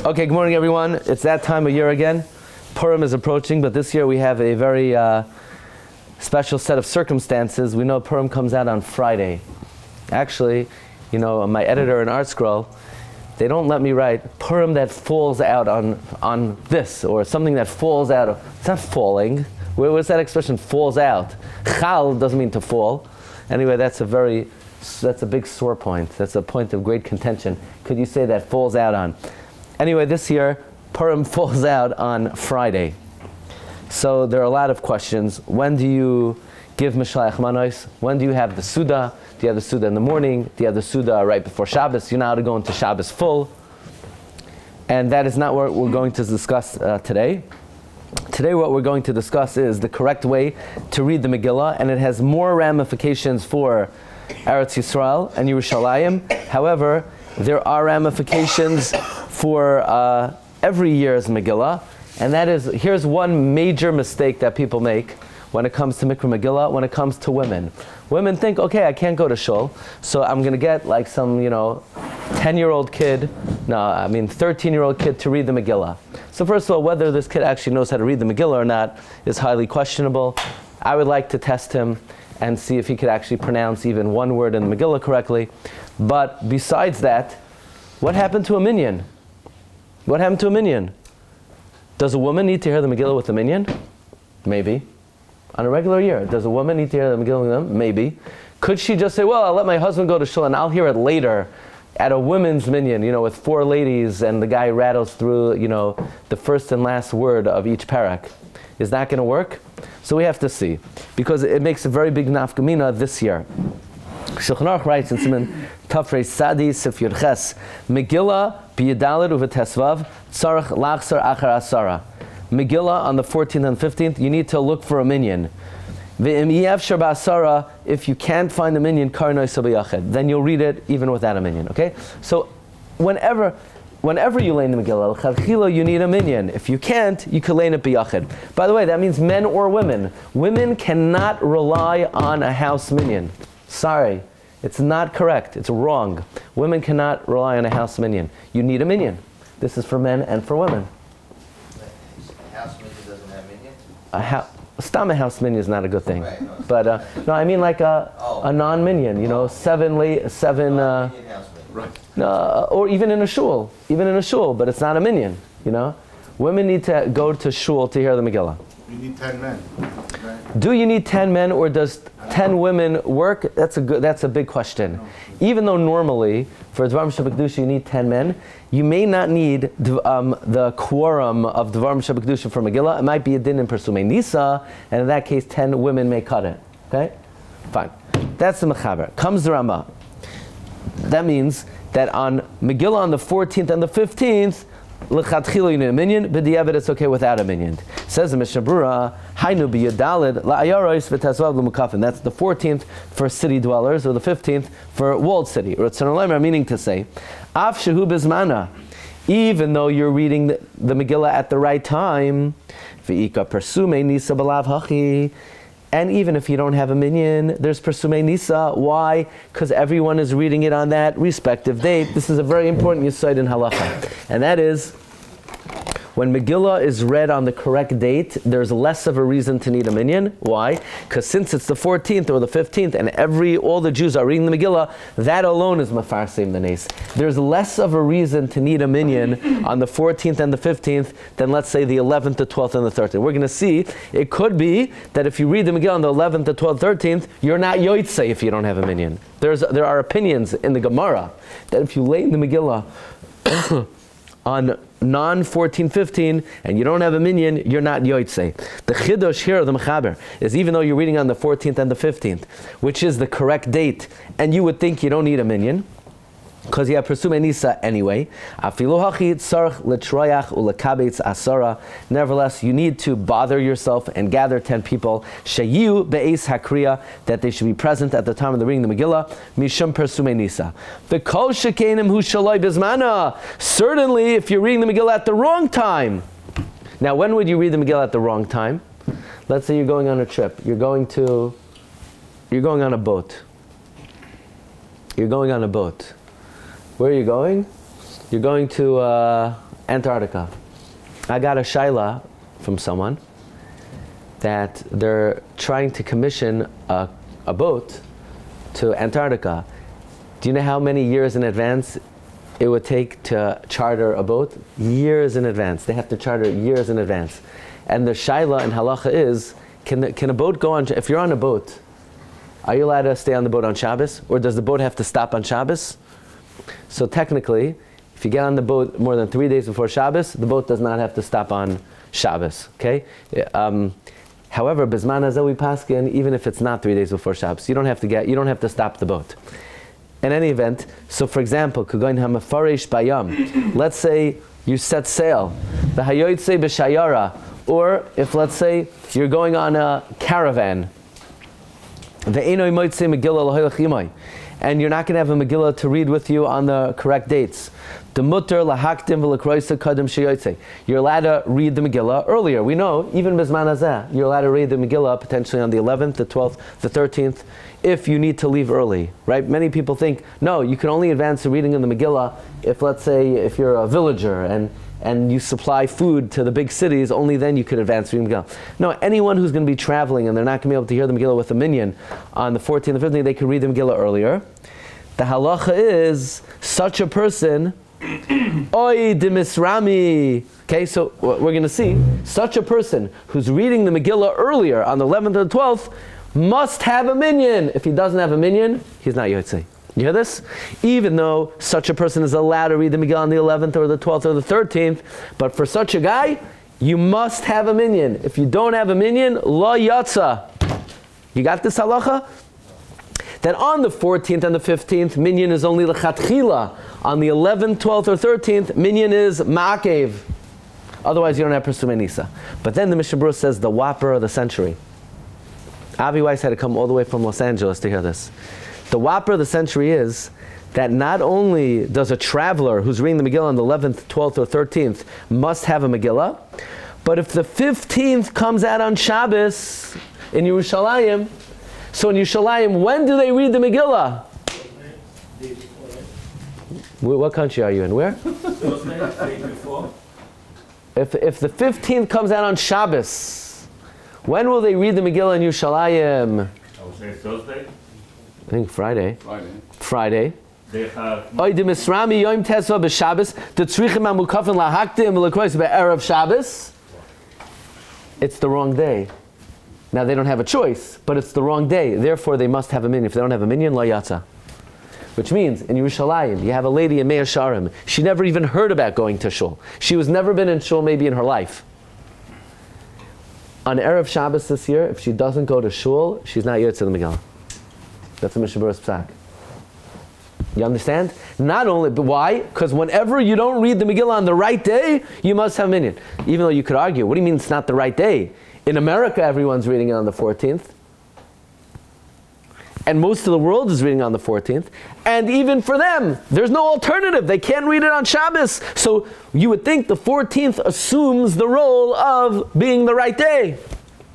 Okay, good morning everyone. It's that time of year again. Purim is approaching, but this year we have a very special set of circumstances. We know Purim comes out on Friday. Actually, my editor in Art Scroll, they don't let me write Purim that falls out on this, or something that falls out of, it's not falling. Where's that expression, falls out? Chal doesn't mean to fall. Anyway, that's a big sore point. That's a point of great contention. Could you say that falls out on? Anyway, this year, Purim falls out on Friday. So there are a lot of questions. When do you give Mishloach Manos? When do you have the Suda? Do you have the Suda in the morning? Do you have the Suda right before Shabbos? You're not to go into Shabbos full. And that is not what we're going to discuss today. Today what we're going to discuss is the correct way to read the Megillah, and it has more ramifications for Eretz Yisrael and Yerushalayim. However, there are ramifications for every year's Megillah, and that is, here's one major mistake that people make when it comes to Mikra Megillah, when it comes to women. Women think, okay, I can't go to shul, so I'm going to get like some, 10-year-old kid, 13-year-old kid to read the Megillah. So first of all, whether this kid actually knows how to read the Megillah or not is highly questionable. I would like to test him and see if he could actually pronounce even one word in the Megillah correctly. But besides that, what happened to a Minyan? What happened to a Minyan? Does a woman need to hear the Megillah with a Minyan? Maybe. On a regular year, does a woman need to hear the Megillah with them? Maybe. Could she just say, well, I'll let my husband go to shul and I'll hear it later at a women's Minyan, with 4 ladies, and the guy rattles through, the first and last word of each parak. Is that going to work? So we have to see, because it makes a very big nafkamina this year. Shulchan Aruch writes in Siman Tafrei Sadi Sif Yurches, Megillah b'Yedalid u'v'Tesvav tzarich lachzar achar asara. Megillah on the 14th and 15th, you need to look for a Minyan. V'im yevshar b'asara, if you can't find a Minyan, karnoi sabiyached, then you'll read it even without a Minyan. Okay, so whenever you learn the Megillah, l'chadchila, you need a Minyan. If you can't, you can learn it b'yachid. By the way, that means men or women. Women cannot rely on a house Minyan. Sorry, it's not correct. It's wrong. Women cannot rely on a house Minyan. You need a Minyan. This is for men and for women. A house Minyan doesn't have Minyan? A house Minyan is not a good thing. Right, no. But no, I mean like a non-Minyan. Seven. Right. Or even in a shul, but it's not a Minyan. Women need to go to shul to hear the Megillah. You need 10 men. Right? Do you need 10 men, or does 10 women work? That's a big question. Even though normally for Dvarim Shabbat you need 10 men, you may not need the quorum of Dvarim Shabbat for Megillah. It might be a din in Persumei Nisa, and in that case 10 women may cut it. Okay? Fine. That's the Mechaber. Comes the Rama. That means that on Megillah on the 14th and the 15th, l'chadchila you need a Minyan, b'diavad it's okay without a Minyan. Says the Mishnah Berura, Hainu b'yadalid la'ayaros v'tazvav l'mukafin. That's the 14th for city dwellers, or the 15th for walled city. Meaning to say, af shehu bizmana, even though you're reading the Megillah at the right time, v'ika persume nisa b'lav hachi, and even if you don't have a Minyan, there's Persumei Nisa. Why? Because everyone is reading it on that respective date. This is a very important yesod in halacha. And that is, when Megillah is read on the correct date, there's less of a reason to need a Minyan. Why? Because since it's the 14th or the 15th, and all the Jews are reading the Megillah, that alone is Mefarsim the Nes. There's less of a reason to need a Minyan on the 14th and the 15th than, let's say, the 11th, the 12th, and the 13th. We're going to see, it could be that if you read the Megillah on the 11th, the 12th, 13th, you're not Yotzei if you don't have a Minyan. There are opinions in the Gemara that if you lay in the Megillah on non-14-15 and you don't have a Minyan, you're not Yotzei. The Chiddush here of the Mechaber is, even though you're reading on the 14th and the 15th, which is the correct date, and you would think you don't need a Minyan, because you have Persumei Nisa anyway. Nevertheless, you need to bother yourself and gather 10 people. Shayu be'es hakriya, that they should be present at the time of the reading of the Megillah. Mishum Persumei Nisa. V'kol shekenim hu shaloi bizmana. Certainly, if you're reading the Megillah at the wrong time. Now, when would you read the Megillah at the wrong time? Let's say you're going on a trip. You're going on a boat. You're going on a boat. Where are you going? You're going to Antarctica. I got a shaila from someone that they're trying to commission a boat to Antarctica. Do you know how many years in advance it would take to charter a boat? Years in advance. They have to charter years in advance. And the shaila in halacha is, can a boat go on, if you're on a boat, are you allowed to stay on the boat on Shabbos? Or does the boat have to stop on Shabbos? So technically, if you get on the boat more than 3 days before Shabbos, the boat does not have to stop on Shabbos. Okay? However, Bizman Hazawi Paskin, even if it's not 3 days before Shabbos, you don't have to stop the boat. In any event, so for example, Kugoin Hamafaresh Bayam, let's say you set sail, the Hayoitse B'Shayara, or if let's say you're going on a caravan, the Einoi Moitse Megillah L'Hoilach Yimoi, and you're not going to have a Megillah to read with you on the correct dates. The mutter lahaktim v'lekroisa kadem sheyotzei. You're allowed to read the Megillah earlier. We know, even bizman hazeh, you're allowed to read the Megillah potentially on the 11th, the 12th, the 13th, if you need to leave early, right? Many people think, no, you can only advance the reading of the Megillah if, let's say, if you're a villager and you supply food to the big cities, only then you could advance reading the Megillah. No, anyone who's going to be traveling and they're not going to be able to hear the Megillah with a minyan on the 14th and 15th, they can read the Megillah earlier. The halacha is, such a person, Oi dimisrami. Okay, so what we're going to see, such a person who's reading the Megillah earlier on the 11th or the 12th must have a minyan. If he doesn't have a minyan, he's not yotzei. You hear this? Even though such a person is allowed to read the Megillah on the 11th or the 12th or the 13th, but for such a guy, you must have a minyan. If you don't have a minyan, lo yatsa. You got this halacha? That on the 14th and the 15th, minyan is only l'chatchila. On the 11th, 12th, or 13th, minyan is ma'akev. Otherwise, you don't have Pesumei Nisa. But then the Mishnah Berurah says the whopper of the century. Avi Weiss had to come all the way from Los Angeles to hear this. The whopper of the century is that not only does a traveler who's reading the Megillah on the 11th, 12th, or 13th must have a Megillah, but if the 15th comes out on Shabbos in Yerushalayim, so in Yerushalayim, when do they read the Megillah? What country are you in? Where? If the 15th comes out on Shabbos, when will they read the Megillah in Yerushalayim? I would say Thursday. I think Friday. Friday. They have. Oy de Misrami Yom Tesva b'Shabbos the tzrichim amukafin lahaktim v'lekrois be'erev Shabbos. It's the wrong day. Now they don't have a choice, but it's the wrong day. Therefore, they must have a minyan. If they don't have a minyan, lo yatsa. Which means in Yerushalayim, you have a lady in Meir Sharim. She never even heard about going to shul. She was never been in shul maybe in her life. On erev Shabbos this year, if she doesn't go to shul, she's not yotze the Megillah. That's the Mishnah Berurah's psak. You understand? Not only, but why? Because whenever you don't read the Megillah on the right day, you must have minyan. Even though you could argue, what do you mean it's not the right day? In America, everyone's reading it on the 14th. And most of the world is reading on the 14th. And even for them, there's no alternative. They can't read it on Shabbos. So you would think the 14th assumes the role of being the right day.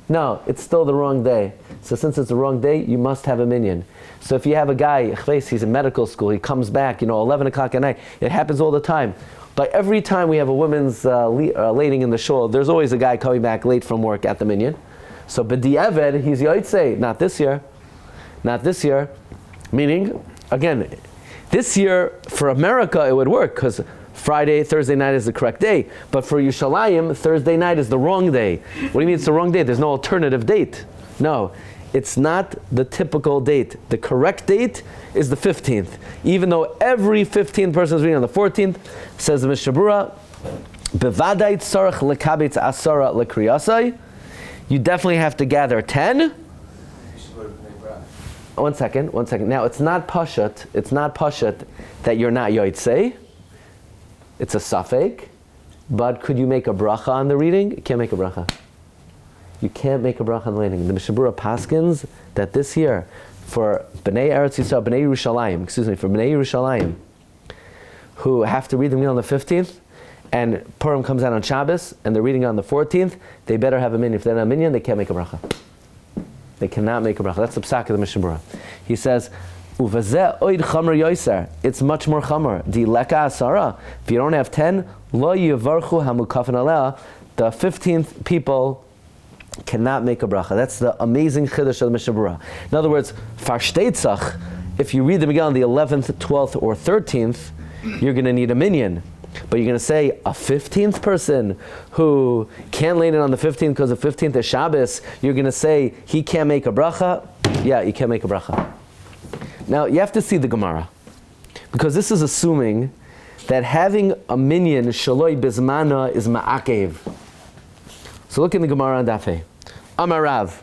No, it's still the wrong day. So since it's the wrong day, you must have a minyan. So if you have a guy, he's in medical school, he comes back, 11 o'clock at night. It happens all the time. But every time we have a woman's lading in the shul, there's always a guy coming back late from work at the minyan. So b'di'eved, he's yotzei, not this year. Not this year. Meaning, again, this year for America it would work because Friday, Thursday night is the correct day. But for Yerushalayim, Thursday night is the wrong day. What do you mean it's the wrong day? There's no alternative date. No, it's not the typical date. The correct date is the 15th. Even though every 15th person is reading on the 14th, says the Mishnah Berurah, Bevadai tzarech lekabetz asara lekriyasai. You definitely have to gather 10. One second. Now it's not pashut that you're not yotzei. It's a suffix. But could you make a bracha on the reading? You can't make a bracha. You can't make a bracha on the reading. The Mishnah Berurah paskins that this year, for Bnei Eretz Yisrael, for Bnei Yerushalayim, who have to read the Megillah on the 15th, and Purim comes out on Shabbos, and they're reading on the 14th, they better have a minyan. If they're not a minyan, they can't make a bracha. They cannot make a bracha. That's the psak of the Mishnah Berurah. He says, Uvazeh oid chamer yoiser. It's much more chamer. Di leka asara. If you don't have 10, lo yivarchu hamukafin aleh. The 15th people cannot make a bracha. That's the amazing chiddush of the Mishnah Berura. In other words, farштeitzach, if you read the Megillah on the 11th, 12th, or 13th, you're going to need a minyan. But you're going to say a 15th person who can't lay it on the 15th because the 15th is Shabbos, you're going to say he can't make a bracha? Yeah, he can't make a bracha. Now, you have to see the Gemara. Because this is assuming that having a minyan, shaloi bizmana, is ma'akev. So look in the Gemara on Dafei. Amarav.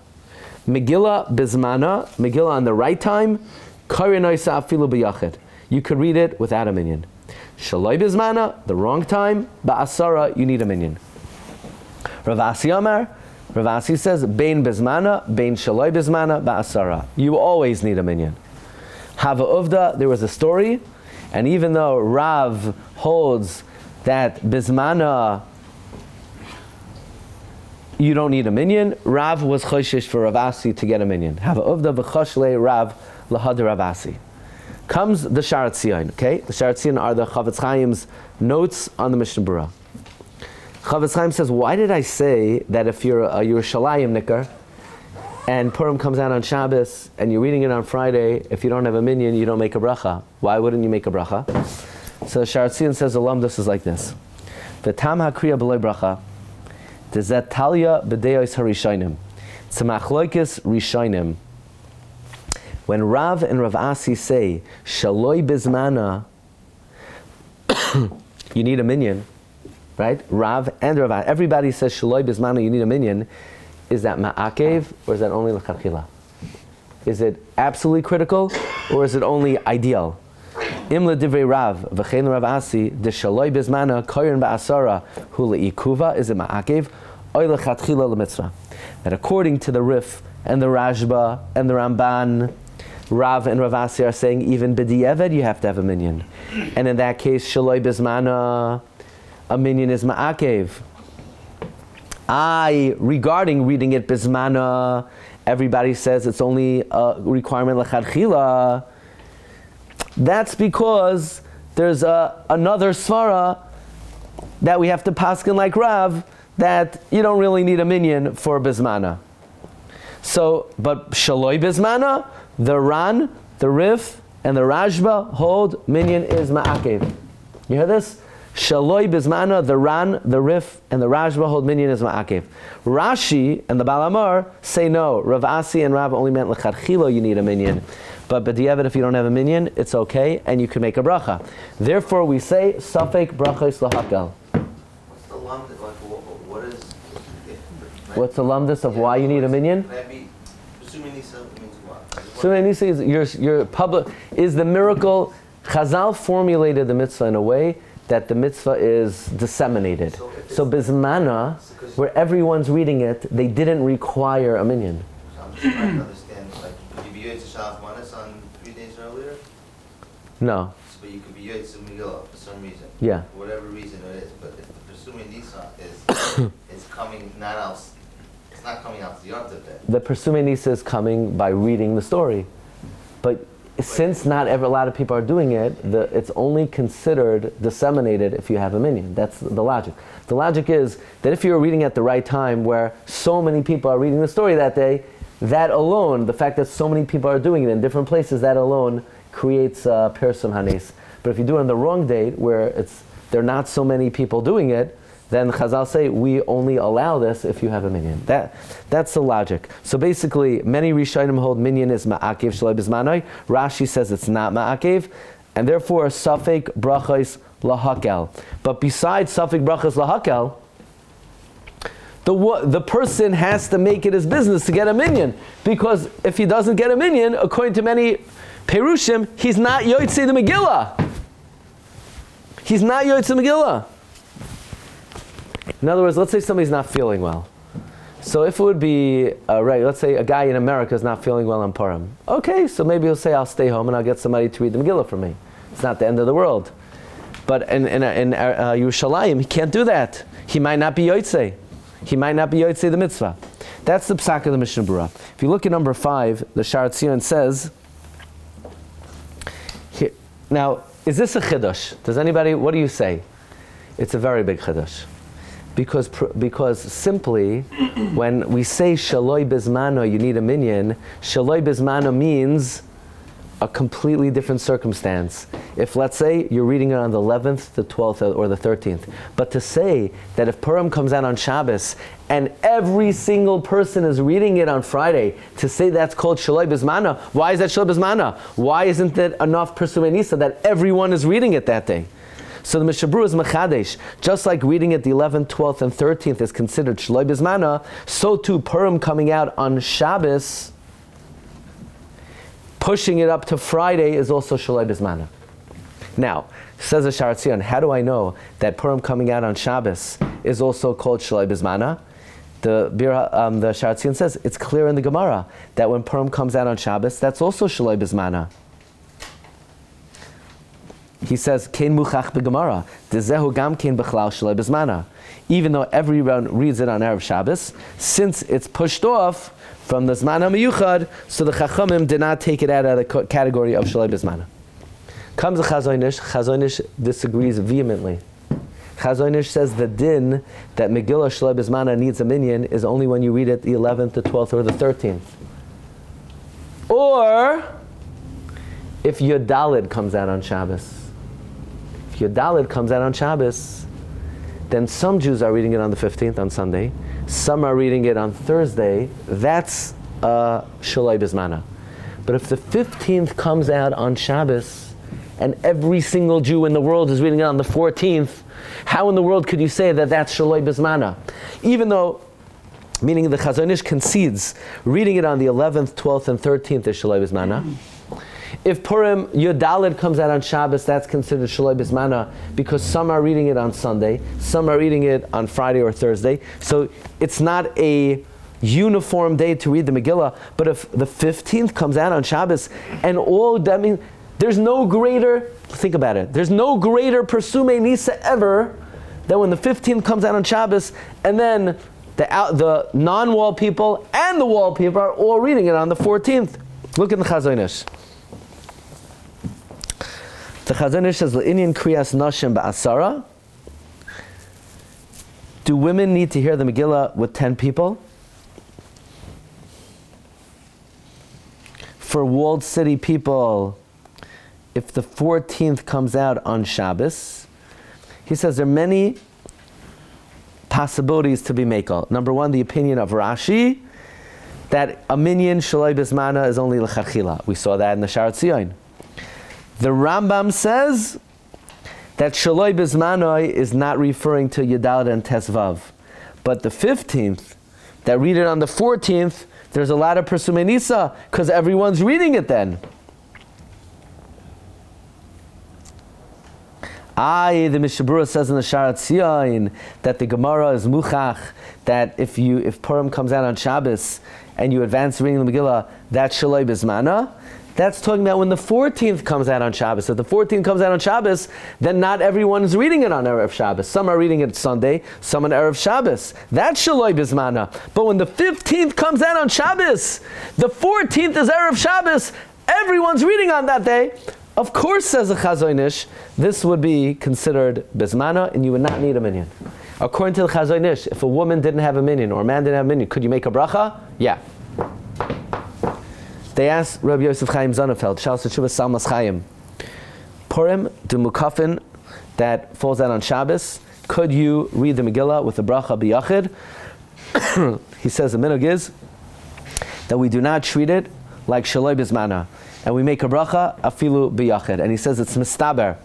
Megillah bizmana, Megillah on the right time, karinoisa afilu b'yachid. You could read it without a minyan. Shaloi bizmana, the wrong time, ba'asara, you need a minyan. Rav Asi Amar, Rav Asi says, bein bizmana, bein shaloi bizmana, ba'asara. You always need a minyan. Hava uvda, there was a story, and even though Rav holds that bizmana, you don't need a minyan, Rav was choshesh for Rav Asi to get a minyan. Hava uvda v'choshle Rav lahad Rav Asi. Comes the Sharat Tzion, okay? The Sharat Tzion are the Chavetz Chaim's notes on the Mishnah Berura. Chavetz Chaim says, why did I say that if you're a Yerushalayim Nicker, and Purim comes out on Shabbos, and you're reading it on Friday, if you don't have a minyan, you don't make a bracha. Why wouldn't you make a bracha? So the Sharat Tzion says, the Lamdus is like this. V'tam ha'kriya b'loi bracha, d'zet talya b'deos harishayim. It's a Machlokes rishayim. When Rav and Rav Asi say, shaloi bizmana, you need a minyan, right? Rav and Rav Asi, everybody says shaloi bizmana, you need a minyan. Is that ma'akev, or is that only l'chadchila? Is it absolutely critical, or is it only ideal? Im l'divrei Rav, v'chein Rav Asi, de shaloi bizmana, koyin ba'asara, hu le'ikuva, is it ma'akev, oy l'chadchila l'mitzvah. That according to the Rif, and the Rashba, and the Ramban, Rav and Rav Asi are saying even b'di'evad you have to have a minyan. And in that case, shaloi bizmana, a minyan is ma'akev. Regarding reading it bizmana, everybody says it's only a requirement l'chadchila. That's because there's another svara that we have to paskin like Rav, that you don't really need a minyan for bizmana. So, but shaloi bizmana, the Ran, the Rif, and the Rashba hold minyan is ma'akev. You hear this? Shaloi bizmana, the Ran, the Rif, and the Rashba hold minyan is ma'akev. Rashi and the Baal Amar say no. Rav Asi and Rav only meant l'chadchila you need a minyan. But b'di'evad if you don't have a minyan, it's okay, and you can make a bracha. Therefore we say, safek brachos lahakel. What's the lumdus? Like, what is... What's the lumdus of why you need a minyan? Can I be... Presuming Nisa means what? So Nisa is your public, is the miracle, Chazal formulated the mitzvah in a way that the mitzvah is disseminated. So bizmana, where everyone's reading it, they didn't require a minyan. So I'm just trying to understand, like, could you be Yotze Shabbos Manas on 3 days earlier? No. But you could be Yotze Megillah for some reason. Yeah. For whatever reason it is. But if the presuming Nisa is it's coming not out, it's not coming out to the Yom Tov. The Persumei Nisa is coming by reading the story. But since not a lot of people are doing it, it's only considered disseminated if you have a minyan. That's the logic. The logic is that if you're reading at the right time where so many people are reading the story that day, that alone, the fact that so many people are doing it in different places, that alone creates purest hanes. But if you do it on the wrong date where there are not so many people doing it, then Chazal say, we only allow this if you have a minyan. That's the logic. So basically, many Rishonim hold minyan is ma'akev shaloi bizmanoi. Rashi says it's not ma'akev, and therefore, safek brachos lahakel. But besides safek brachos lahakel, the person has to make it his business to get a minyan. Because if he doesn't get a minyan, according to many Perushim, he's not Yotze the Megillah. He's not Yotze the Megillah. In other words, let's say somebody's not feeling well. So if it would be, let's say a guy in America is not feeling well on Purim. Okay, so maybe he'll say, I'll stay home and I'll get somebody to read the Megillah for me. It's not the end of the world. But in Yerushalayim, he can't do that. He might not be Yotze. He might not be Yotze the mitzvah. That's the psak of the Mishnah Berura. If you look at number 5, the Sharat Tzion says, Now, is this a chiddush? What do you say? It's a very big chiddush. Because simply, when we say shaloi bizmano, you need a minyan, shaloi bizmano means a completely different circumstance. If, let's say, you're reading it on the 11th, the 12th, or the 13th, but to say that if Purim comes out on Shabbos, and every single person is reading it on Friday, to say that's called shaloi bizmano, why is that shaloi bizmano? Why isn't it enough Persumei Nisa that everyone is reading it that day? So the Mishabru is Mechadesh. Just like reading it the 11th, 12th, and 13th is considered Shaloi Bizmana, so too Purim coming out on Shabbos, pushing it up to Friday is also Shaloi Bizmana. Now, says the Sha'ar Tzion, how do I know that Purim coming out on Shabbos is also called Shaloi Bizmana? The Sha'ar Tzion says, it's clear in the Gemara that when Purim comes out on Shabbos, that's also Shaloi Bizmana. He says, "Kein muchach beGemara, dezehu gam kein bechlal shaloi bezmana." Even though everyone reads it on Erev Shabbos, since it's pushed off from the Zman HaMiyuchad, so the Chachamim did not take it out of the category of shaloi bezmana. Comes the Chazon Ish. Chazon Ish disagrees vehemently. Chazon Ish says the din that Megillah shaloi bezmana needs a minyan is only when you read it the 11th, the 12th, or the 13th. Or if your Dalid comes out on Shabbos. If your Dalid comes out on Shabbos, then some Jews are reading it on the 15th, on Sunday. Some are reading it on Thursday. That's Shaloi Bizmana. But if the 15th comes out on Shabbos, and every single Jew in the world is reading it on the 14th, how in the world could you say that that's Shaloi Bizmana? Even though, meaning the Chazon Ish concedes, reading it on the 11th, 12th, and 13th is Shaloi Bizmana. If Purim, your Dalid comes out on Shabbos, that's considered Shaloi Bizmana because some are reading it on Sunday, some are reading it on Friday or Thursday. So it's not a uniform day to read the Megillah. But if the 15th comes out on Shabbos, and all that means, there's no greater, think about it, there's no greater Persumei Nisa ever than when the 15th comes out on Shabbos, and then the non-wall people and the wall people are all reading it on the 14th. Look at the Chazon Ish. The Chazon Ish says, "L'inyan kriyas nashim ba'asara." Do women need to hear the Megillah with 10 people? For walled city people, if the 14th comes out on Shabbos, he says there are many possibilities to be makel. Number one, the opinion of Rashi, that a minyan shaloi bizmana is only l'chachila. We saw that in the Sha'ar Tzion. The Rambam says that shaloi bizmana is not referring to Yudalad and Tesvav. But the 15th, that read it on the 14th, there's a lot of Persumei Nisa, because everyone's reading it then. The Mishabura says in the Sha'ar Tzion that the Gemara is muchach, that if Purim comes out on Shabbos and you advance reading the Megillah, that's shaloi bizmana. That's talking about when the 14th comes out on Shabbos. If the 14th comes out on Shabbos, then not everyone is reading it on Erev Shabbos. Some are reading it Sunday, some on Erev Shabbos. That's Shaloi Bizmana. But when the 15th comes out on Shabbos, the 14th is Erev Shabbos, everyone's reading on that day. Of course, says the Chazon Ish, this would be considered Bizmana, and you would not need a minyan. According to the Chazon Ish, if a woman didn't have a minyan or a man didn't have a minyan, could you make a bracha? Yeah. They asked Rabbi Yosef Chaim Zonefeld, Shalos Teshuvah Salmas Chaim, Purim, the Mukafin that falls out on Shabbos, could you read the Megillah with the bracha biyachid? He says the minhag is that we do not treat it like shaloi bizmana, and we make a bracha afilu biyachid. And he says it's mistaber,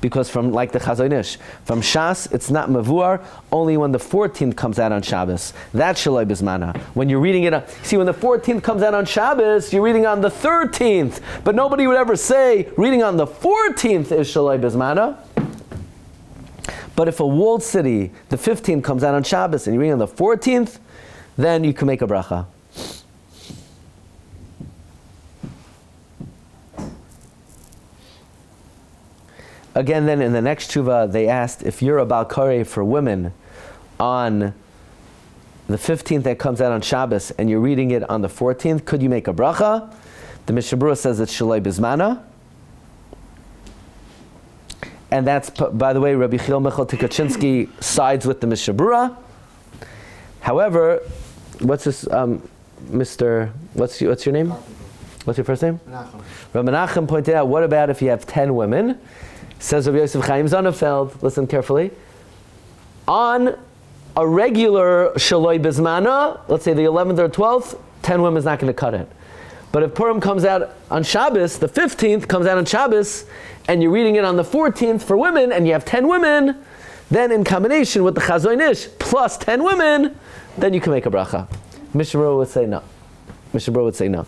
because from, like the Chazon Ish, from Shas it's not mavuar, only when the 14th comes out on Shabbos. That's shaloi bizmana. When you're reading it, see, when the 14th comes out on Shabbos, you're reading on the 13th, but nobody would ever say reading on the 14th is shaloi bizmana. But if a walled city, the 15th comes out on Shabbos and you're reading on the 14th, then you can make a bracha. Again, then in the next tshuva, they asked if you're a Bal Koreh for women on the 15th that comes out on Shabbos and you're reading it on the 14th, could you make a bracha? The Mishabura says it's shaloi bizmana. And that's, by the way, Rabbi Chil Michal Tikachinsky sides with the Mishnah Berura. However, what's this, Mr. What's your name? What's your first name? Menachem. Rabbi Menachem pointed out, what about if you have 10 women? Says Rabbi Yosef Chaim Zonnefeld, listen carefully, on a regular Shaloi Bizmana, let's say the 11th or 12th, 10 women is not going to cut it. But if Purim comes out on Shabbos, the 15th comes out on Shabbos, and you're reading it on the 14th for women, and you have 10 women, then in combination with the Chazon Ish plus 10 women, then you can make a bracha. Mishnah Berura would say no. Mishnah Berura would say no.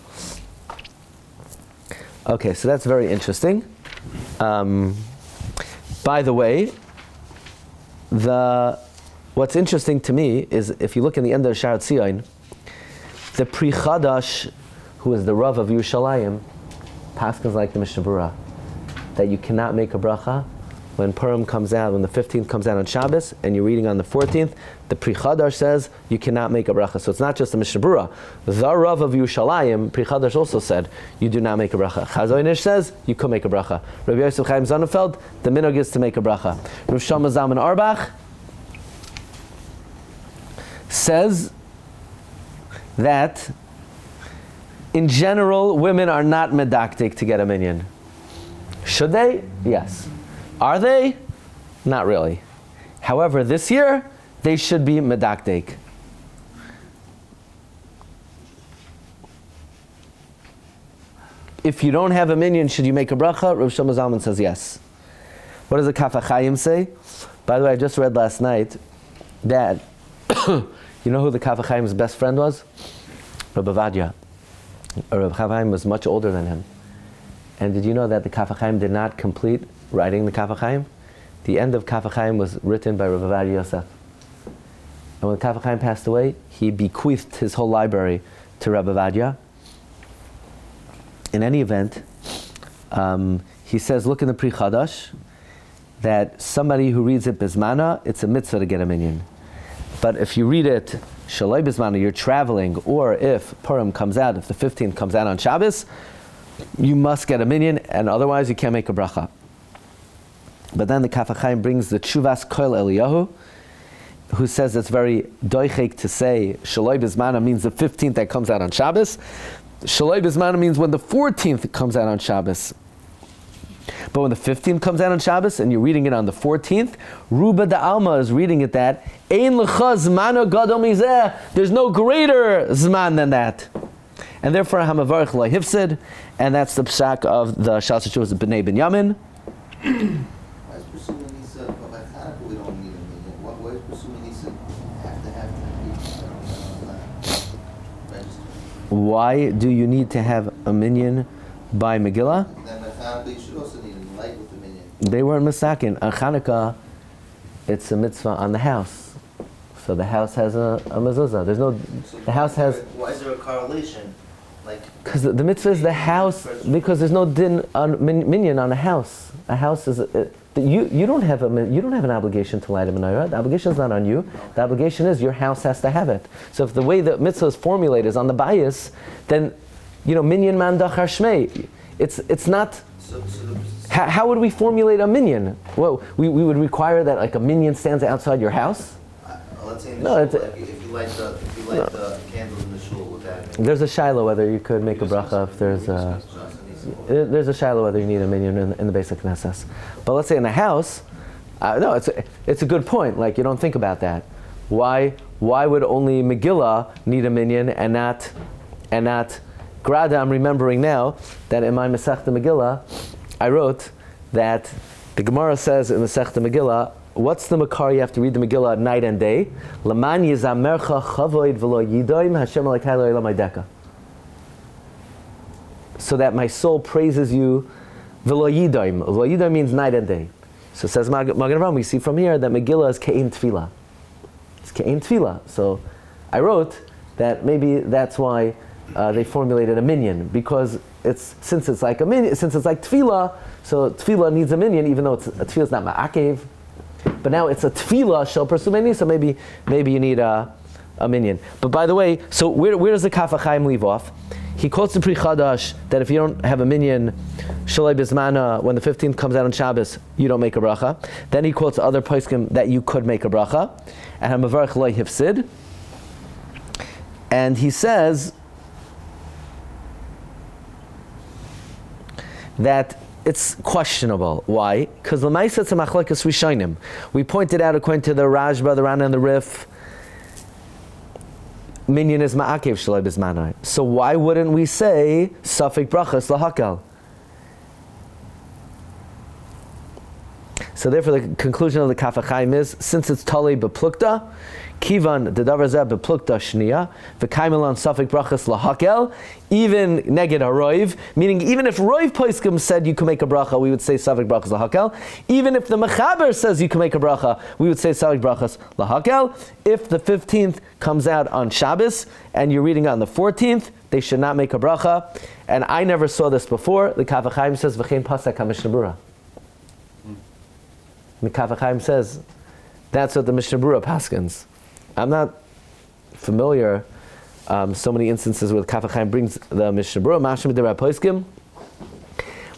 Okay, so that's very interesting. By the way, what's interesting to me is if you look in the end of Sha'ar Tzion, the Pri Chadash, who is the Rav of Yerushalayim, paskins like the Mishnah Berura, that you cannot make a bracha when Purim comes out, when the 15th comes out on Shabbos, and you're reading on the 14th, the Pri Chadash says you cannot make a bracha. So it's not just the Mishnah Berura. The Rav of Yerushalayim, Pri Chadash also said you do not make a bracha. Chazon Ish says you could make a bracha. Rabbi Yosef Chaim Zonnefeld, the minhag is to make a bracha. Rav Shlomo Zalman Auerbach says that in general, women are not medaktik to get a minyan. Should they? Yes. Are they? Not really. However, this year, they should be medaktik. If you don't have a minyan, should you make a bracha? Rav Shlomo Zalman says yes. What does the Kaf HaChaim say? By the way, I just read last night that, you know who the Kaf HaChaim's best friend was? Rabbi Vadia. Rabbi Chaim was much older than him. And did you know that the Kaf HaChaim did not complete writing the Kaf HaChaim? The end of Kaf HaChaim was written by Rabbi Vadia Yosef. And when Kaf HaChaim passed away, he bequeathed his whole library to Rabbi Vadia. In any event, he says, look in the Pri Chadash, that somebody who reads it Bizmana, it's a mitzvah to get a minyan. But if you read it Shaloi Bizmana, you're traveling, or if Purim comes out, if the 15th comes out on Shabbos, you must get a minyan, and otherwise you can't make a bracha. But then the Kaf HaChaim brings the Tshuvas Koil Eliyahu, who says it's very doichek to say Shaloi Bizmana means the 15th that comes out on Shabbos. Shaloi Bizmana means when the 14th comes out on Shabbos. But when the 15th comes out on Shabbos and you're reading it on the 14th, Ruba da Alma is reading it that Ein lecha zmana gadol mizeh. There's no greater zman than that. And therefore, Hamavarich lo hifsid, and that's the psak of the Shas Shuvas B'nai Binyamin. Why is presuming he said, but by Hanukkah we don't need a minyan? Why is presuming he said have to have 10 people? Register. Why do you need to have a minyan by Megillah? Then by Hanukkah you should also need a light with the minyan. They weren't misakin. On Chanukah, it's a mitzvah on the house. So the house has a mezuzah. There's no, So the house has, why is there a correlation? Like, because the mitzvah is the house, because there's no din on minyan on a house. A house is, you don't have an obligation to light a menorah. The obligation is not on you. The obligation is your house has to have it. So if the way the mitzvah is formulated is on the bias, then, minyan man dachar shmei. It's not. How would we formulate a minyan? Well, we would require that like a minyan stands outside your house. let's say in the shul, like, if you light the candles in the shul with that. There's a shiloh whether you could make a bracha if there's a shiloh whether you need a minyan in the basic Knesses. But let's say in the house, no, it's a good point. Like, you don't think about that. Why would only Megillah need a minyan and not Grada? I'm remembering now that in my Masechta Megillah, I wrote that the Gemara says in Masechta Megillah, what's the makar you have to read the Megillah night and day? Laman yizamercha chavoid v'lo yidoim Hashem alakai lo elam haydeka. So that my soul praises you v'lo yidoim. V'lo yidoim means night and day. So says Magen Avraham, we see from here that Megillah is ke'im tefillah. It's ke'im tefillah. So I wrote that maybe that's why they formulated a minyan, because since it's like tefillah, so tefillah needs a minyan, even though a tefillah is not ma'akev. But now it's a tefillah shel persumeni, so maybe you need a minyan. But by the way, so where does the Kaf HaChaim leave off? He quotes the Pri Chadash that if you don't have a minyan, Shalai Bismana, when the 15th comes out on Shabbos, you don't make a bracha. Then he quotes other poskim that you could make a bracha. And HaMavarech Lo Hifsid. And he says that it's questionable. Why? Because L'maisa it's a Machlokes Rishonim. We pointed out, according to the Rashba, the Rana, and the Rif, Minyan is ma'akev shalai bismanai. So why wouldn't we say Safek brachas lahakel? So therefore the conclusion of the Kaf HaChaim is, since it's Talei beplukta, Kivan the davar zeh beplukta shniya, v'kaimelan Safek brachas lahakel, even neged haroiv, meaning even if roiv poskim said you can make a bracha, we would say Safek brachas lahakel. Even if the mechaber says you can make a bracha, we would say Safek brachas lahakel. If the 15th comes out on Shabbos and you're reading on the 14th, they should not make a bracha. And I never saw this before. The Kaf HaChaim says v'chein pasak HaMishna Berura. The Kaf HaChaim says that's what the Mishnah Berura paskins. I'm not familiar so many instances where the Kaf HaChaim brings the Mishnah Berura. Mashim de Rabbi Poskim.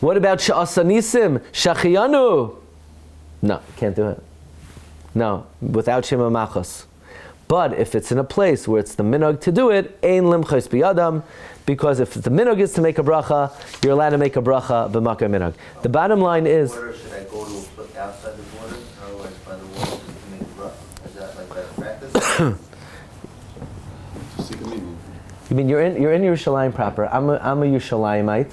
What about Sha'asa Nisim Shachiyanu? No, can't do it. No, without Shema Machos. But if it's in a place where it's the minog to do it, ein limchos biyadam, because if the minog is to make a bracha, you're allowed to make a bracha b'makar minog. The bottom line is. Should I go to outside the border, or otherwise by the wall to make a bracha? Is that like better practice? You mean you're in Yerushalayim proper? I'm a Yerushalayimite,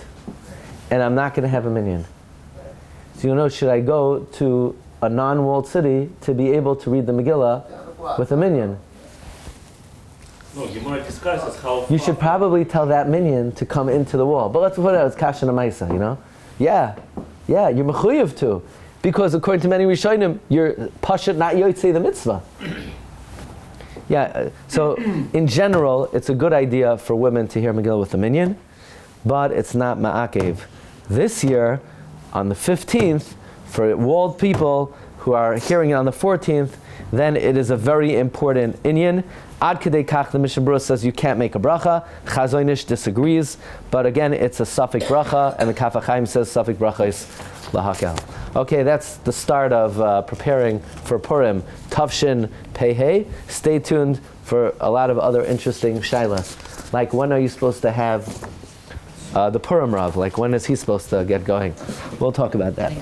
and I'm not going to have a minyan. So you know, should I go to a non-walled city to be able to read the Megillah with a minyan? No, Gemara discusses how. You should probably tell that minyan to come into the wall. But let's put it as kasha namaisa, you know? Yeah, you're mechuyev to. Because according to many Rishonim, you're pashat not yotzei the mitzvah. Yeah, so in general, it's a good idea for women to hear Megillah with a minyan, but it's not ma'akev. This year, on the 15th, for walled people who are hearing it on the 14th, then it is a very important inyan. Ad Kedei Kach, the Mishnah Berura says you can't make a bracha. Chazonish disagrees, but again, it's a Safek bracha, and the Kaf HaChaim says Safek bracha is lahakel. Okay, that's the start of preparing for Purim. Tavshin Pei. Stay tuned for a lot of other interesting shailas. Like, when are you supposed to have the Purim Rav? Like, when is he supposed to get going? We'll talk about that.